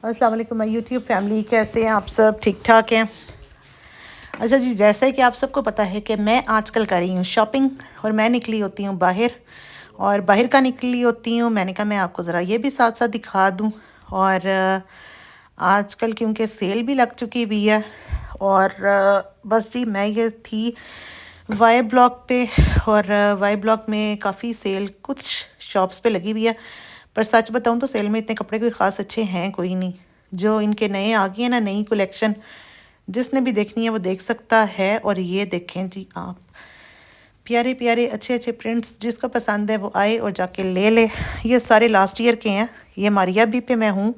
अस्सलाम वालेकुम my YouTube family, कैसे हैं आप सब? ठीक ठाक हैं? अच्छा जी, जैसे कि आप सबको पता है कि मैं आजकल कर रही हूँ शॉपिंग और मैं निकली होती हूँ बाहर और बाहर का निकली होती हूँ। मैंने कहा मैं आपको ज़रा ये भी साथ साथ दिखा दूँ। और आजकल क्योंकि सेल भी लग चुकी हुई है और बस जी मैं ये थी वाई ब्लॉक पे और वाई ब्लॉक में काफ़ी सेल कुछ शॉप्स पे लगी हुई है, पर सच बताऊं तो सेल में इतने कपड़े कोई ख़ास अच्छे हैं कोई नहीं। जो इनके नए आ गए हैं ना, नई कलेक्शन, जिसने भी देखनी है वो देख सकता है। और ये देखें जी आप, प्यारे प्यारे अच्छे अच्छे प्रिंट्स, जिसको पसंद है वो आए और जाके ले ले। ये सारे लास्ट ईयर के हैं। ये मारिया बी पे मैं हूँ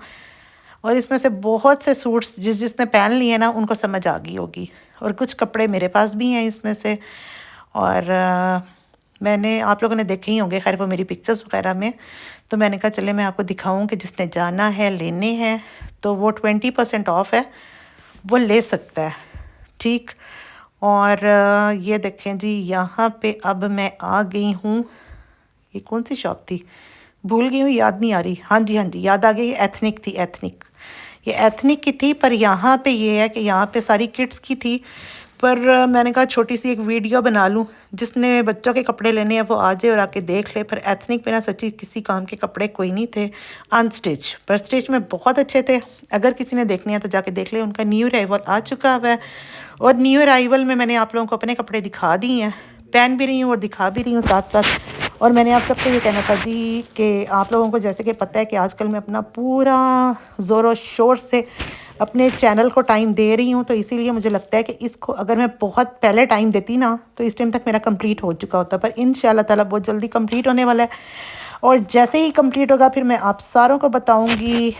और इसमें से बहुत से सूट्स जिसने पहन लिए ना उनको समझ आ गई होगी, और कुछ कपड़े मेरे पास भी हैं इसमें से। और मैंने, आप लोगों ने देखे ही होंगे खैर वो मेरी पिक्चर्स वगैरह में, तो मैंने कहा चले मैं आपको दिखाऊं कि जिसने जाना है लेने हैं तो वो 20% ऑफ है, वो ले सकता है। ठीक। और ये देखें जी, यहाँ पे अब मैं आ गई हूँ। ये कौन सी शॉप थी, भूल गई हूँ, याद नहीं आ रही। हाँ जी हाँ जी, याद आ गई, एथनिक थी, एथनिक। ये एथनिक की थी, पर यहाँ पे ये है कि यहाँ पे सारी किड्स की थी। पर मैंने कहा छोटी सी एक वीडियो बना लूँ, जिसने बच्चों के कपड़े लेने हैं वो आ जाए और आके देख ले। पर एथनिक पे ना सच्ची किसी काम के कपड़े कोई नहीं थे अनस्टिच, पर स्टिच में बहुत अच्छे थे। अगर किसी ने देखने हैं तो जाके देख ले। उनका न्यू अराइवल आ चुका हुआ है और न्यू अराइवल में मैंने आप लोगों को अपने कपड़े दिखा दिए हैं, पहन भी रही हूँ और दिखा भी रही हूँ साथ साथ। और मैंने आप सबको ये कहना था जी कि आप लोगों को जैसे कि पता है कि आजकल मैं अपना पूरा ज़ोर शोर से अपने चैनल को टाइम दे रही हूँ, तो इसीलिए मुझे लगता है कि इसको अगर मैं बहुत पहले टाइम देती ना तो इस टाइम तक मेरा कंप्लीट हो चुका होता। पर इंशाल्लाह ताला बहुत जल्दी कंप्लीट होने वाला है और जैसे ही कंप्लीट होगा फिर मैं आप सारों को बताऊँगी।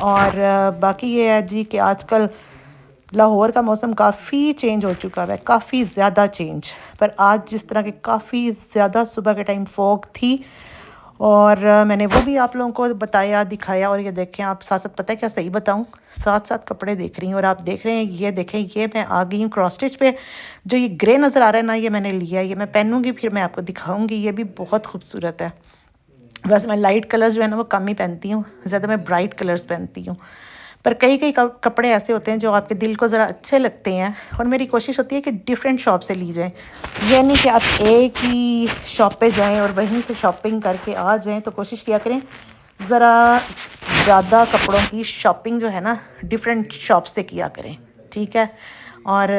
और बाकी ये है जी कि आजकल लाहौर का मौसम काफ़ी चेंज हो चुका है, काफ़ी ज़्यादा चेंज। पर आज जिस तरह के काफ़ी ज़्यादा सुबह के टाइम फॉग थी और मैंने वो भी आप लोगों को बताया, दिखाया। और ये देखें आप, साथ साथ पता है क्या सही बताऊं, साथ साथ कपड़े देख रही हूँ और आप देख रहे हैं। ये देखें, ये मैं आ गई हूँ क्रॉस स्टिच पे। जो ये ग्रे नज़र आ रहा है ना, ये मैंने लिया है, ये मैं पहनूंगी फिर मैं आपको दिखाऊंगी। ये भी बहुत खूबसूरत है। बस मैं लाइट कलर्स जो है ना वो कम ही पहनती हूँ, ज़्यादा मैं ब्राइट कलर्स पहनती हूँ। पर कई कई कपड़े ऐसे होते हैं जो आपके दिल को ज़रा अच्छे लगते हैं और मेरी कोशिश होती है कि डिफरेंट शॉप से ली जाए। ये नहीं कि आप एक ही शॉप पे जाएं और वहीं से शॉपिंग करके आ जाएं। तो कोशिश किया करें ज़रा ज़्यादा कपड़ों की शॉपिंग जो है ना डिफरेंट शॉप से किया करें, ठीक है। और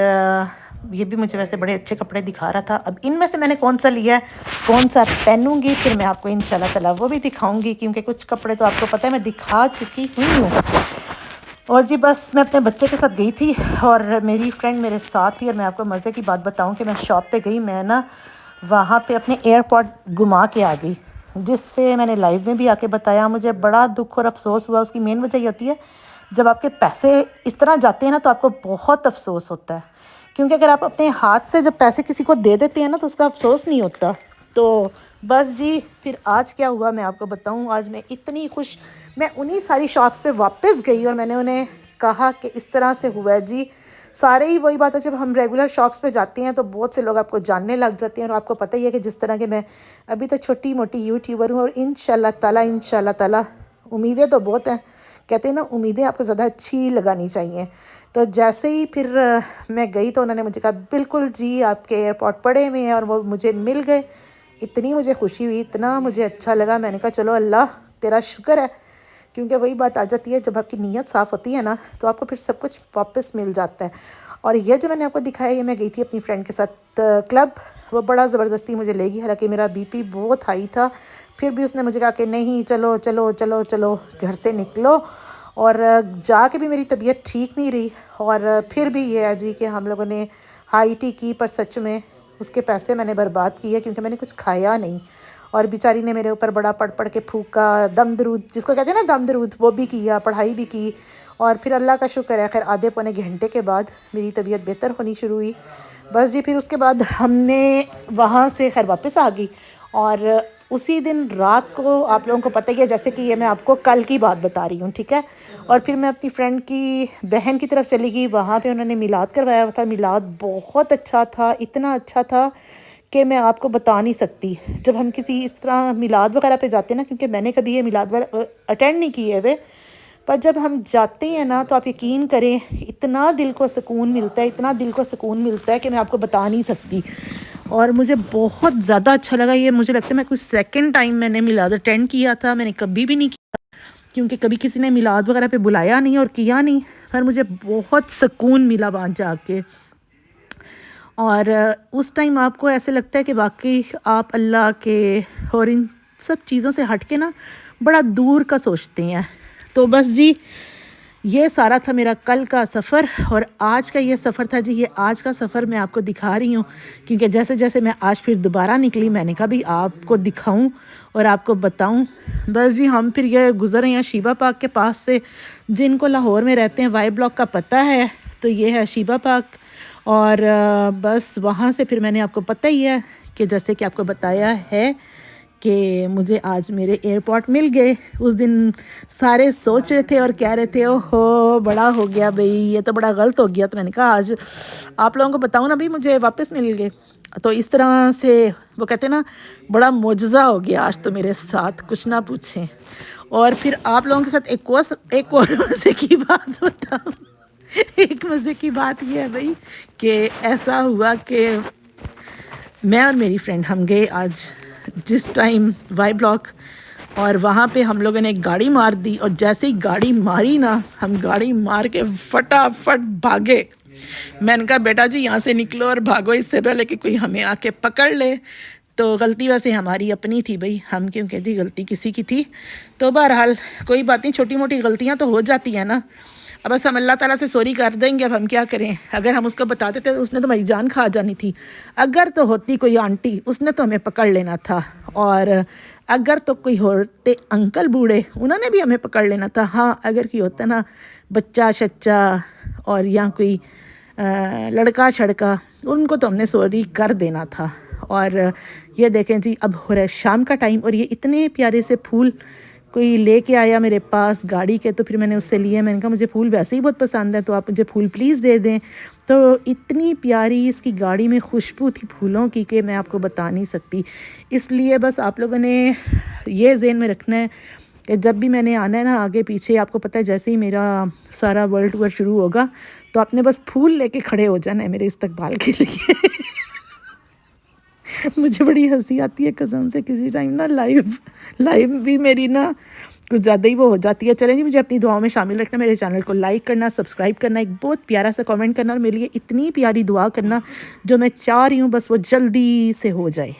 ये भी मुझे वैसे बड़े अच्छे कपड़े दिखा रहा था। अब इनमें से मैंने कौन सा लिया है, कौन सा पहनूंगी, फिर मैं आपको इंशाल्लाह ताला वो भी दिखाऊंगी, क्योंकि कुछ कपड़े तो आपको पता है मैं दिखा चुकी हुई हूँ। और जी बस मैं अपने बच्चे के साथ गई थी और मेरी फ्रेंड मेरे साथ थी। और मैं आपको मज़े की बात बताऊं कि मैं शॉप पे गई, मैं ना वहाँ पे अपने एयरपॉड घुमा के आ गई, जिस पे मैंने लाइव में भी आके बताया। मुझे बड़ा दुख और अफसोस हुआ। उसकी मेन वजह ये होती है, जब आपके पैसे इस तरह जाते हैं ना तो आपको बहुत अफसोस होता है, क्योंकि अगर आप अपने हाथ से जब पैसे किसी को दे देते हैं ना तो उसका अफसोस नहीं होता। तो बस जी फिर आज क्या हुआ मैं आपको बताऊं। आज मैं इतनी खुश, मैं उन्हीं सारी शॉप्स पे वापस गई और मैंने उन्हें कहा कि इस तरह से हुआ है जी। सारे ही वही बात है, जब हम रेगुलर शॉप्स पे जाते हैं तो बहुत से लोग आपको जानने लग जाते हैं। और आपको पता ही है कि जिस तरह के मैं अभी तो छोटी मोटी यूट्यूबर हूँ और इंशाल्लाह ताला उम्मीदें तो बहुत हैं। कहते हैं ना, उम्मीदें आपको ज़्यादा अच्छी लगानी चाहिए। तो जैसे ही फिर मैं गई तो उन्होंने मुझे कहा बिल्कुल जी आपके एयरपोर्ट पड़े हुए हैं, और वो मुझे मिल गए। इतनी मुझे खुशी हुई, इतना मुझे अच्छा लगा। मैंने कहा चलो अल्लाह तेरा शुक्र है, क्योंकि वही बात आ जाती है जब आपकी नीयत साफ़ होती है ना तो आपको फिर सब कुछ वापस मिल जाता है। और ये जो मैंने आपको दिखाया, ये मैं गई थी अपनी फ्रेंड के साथ क्लब। वो बड़ा ज़बरदस्ती मुझे ले गई, हालांकि मेरा बीपी बहुत हाई था, फिर भी उसने मुझे कहा कि नहीं चलो चलो चलो चलो घर से निकलो। और जाके भी मेरी तबीयत ठीक नहीं रही। और फिर भी ये है जी कि हम लोगों ने हाई टी की, पर सच में उसके पैसे मैंने बर्बाद किए क्योंकि मैंने कुछ खाया नहीं। और बेचारी ने मेरे ऊपर बड़ा पढ़ पढ़ के फूका, दम दरूद जिसको कहते हैं ना, दम दरूद, वो भी किया, पढ़ाई भी की। और फिर अल्लाह का शुक्र है, खैर आधे पौने घंटे के बाद मेरी तबीयत बेहतर होनी शुरू हुई। बस जी फिर उसके बाद हमने वहाँ से खैर वापस आ गई। और उसी दिन रात को आप लोगों को पता ही है, जैसे कि ये मैं आपको कल की बात बता रही हूँ, ठीक है। और फिर मैं अपनी फ्रेंड की बहन की तरफ चली गई, वहाँ पे उन्होंने मिलाद करवाया हुआ था। मिलाद बहुत अच्छा था, इतना अच्छा था कि मैं आपको बता नहीं सकती। जब हम किसी इस तरह मिलाद वगैरह पे जाते हैं ना, क्योंकि मैंने कभी ये मिलाद वगैरह अटेंड नहीं किए हुए, پر جب ہم جاتے ہیں نا تو آپ یقین کریں اتنا دل کو سکون ملتا ہے، اتنا دل کو سکون ملتا ہے کہ میں آپ کو بتا نہیں سکتی. اور مجھے بہت زیادہ اچھا لگا. یہ مجھے لگتا ہے میں کچھ سیکنڈ ٹائم میں نے میلاد اٹینڈ کیا تھا، میں نے کبھی بھی نہیں کیا کیونکہ کبھی کسی نے میلاد وغیرہ پہ بلایا نہیں اور کیا نہیں، پر مجھے بہت سکون ملا وہاں جا کے. اور اس ٹائم آپ کو ایسے لگتا ہے کہ واقعی آپ اللہ کے اور ان سب چیزوں سے ہٹ کے نا بڑا دور کا سوچتے ہیں. تو بس جی یہ سارا تھا میرا کل کا سفر، اور آج کا یہ سفر تھا جی. یہ آج کا سفر میں آپ کو دکھا رہی ہوں کیونکہ جیسے جیسے میں آج پھر دوبارہ نکلی میں نے کہا بھی آپ کو دکھاؤں اور آپ کو بتاؤں. بس جی ہم پھر یہ گزر رہے ہیں شیبا پارک کے پاس سے. جن کو لاہور میں رہتے ہیں وائی بلاک کا پتہ ہے تو یہ ہے شیبا پارک. اور بس وہاں سے پھر میں نے آپ کو پتہ ہی ہے کہ جیسے کہ آپ کو بتایا ہے کہ مجھے آج میرے ایئرپورٹ مل گئے. اس دن سارے سوچ رہے تھے اور کہہ رہے تھے اوہو بڑا ہو گیا بھئی، یہ تو بڑا غلط ہو گیا. تو میں نے کہا آج آپ لوگوں کو بتاؤں نا بھئی مجھے واپس مل گئے. تو اس طرح سے وہ کہتے ہیں نا بڑا معجزہ ہو گیا آج تو میرے ساتھ، کچھ نہ پوچھیں. اور پھر آپ لوگوں کے ساتھ ایک اور مزے کی بات بتاؤں. ایک مزے کی بات یہ ہے بھئی کہ ایسا ہوا کہ میں اور میری فرینڈ ہم گئے آج جس ٹائم وائی بلاک، اور وہاں پہ ہم لوگوں نے ایک گاڑی مار دی. اور جیسے ہی گاڑی ماری نا ہم گاڑی مار کے فٹافٹ بھاگے. میں نے کہا بیٹا جی یہاں سے نکلو اور بھاگو اس سے پہلے کہ کوئی ہمیں آ کے پکڑ لے. تو غلطی ویسے ہماری اپنی تھی بھئی، ہم کیوں کہ جی غلطی کسی کی تھی. تو بہرحال کوئی بات نہیں، چھوٹی موٹی غلطیاں تو ہو جاتی ہیں نا. اب بس ہم اللہ تعالیٰ سے سوری کر دیں گے. اب ہم کیا کریں، اگر ہم اس کو بتاتے تھے اس نے تو ہماری جان کھا جانی تھی. اگر تو ہوتی کوئی آنٹی اس نے تو ہمیں پکڑ لینا تھا، اور اگر تو کوئی ہوتے انکل بوڑھے انہوں نے بھی ہمیں پکڑ لینا تھا. ہاں اگر کوئی ہوتا نا بچہ شچہ اور یا کوئی لڑکا چھڑکا ان کو تو ہم نے سوری کر دینا تھا. اور یہ دیکھیں جی اب ہو رہا ہے شام کا ٹائم، اور یہ اتنے پیارے سے پھول کوئی لے کے آیا میرے پاس گاڑی کے. تو پھر میں نے اس سے لیے، میں نے کہا مجھے پھول ویسے ہی بہت پسند ہے تو آپ مجھے پھول پلیز دے دیں. تو اتنی پیاری اس کی گاڑی میں خوشبو تھی پھولوں کی کہ میں آپ کو بتا نہیں سکتی. اس لیے بس آپ لوگوں نے یہ ذہن میں رکھنا ہے کہ جب بھی میں نے آنا ہے نا آگے پیچھے، آپ کو پتہ ہے جیسے ہی میرا سارا ورلڈ ٹور شروع ہوگا تو آپ نے بس پھول لے کے کھڑے ہو جانا ہے میرے استقبال کے لیے. مجھے بڑی ہنسی آتی ہے قسم سے، کسی ٹائم نا لائیو بھی میری نا کچھ زیادہ ہی وہ ہو جاتی ہے. چلیں جی مجھے اپنی دعاؤں میں شامل رکھنا، میرے چینل کو لائک کرنا، سبسکرائب کرنا، ایک بہت پیارا سا کامنٹ کرنا، اور میرے لیے اتنی پیاری دعا کرنا جو میں چاہ رہی ہوں بس وہ جلدی سے ہو جائے.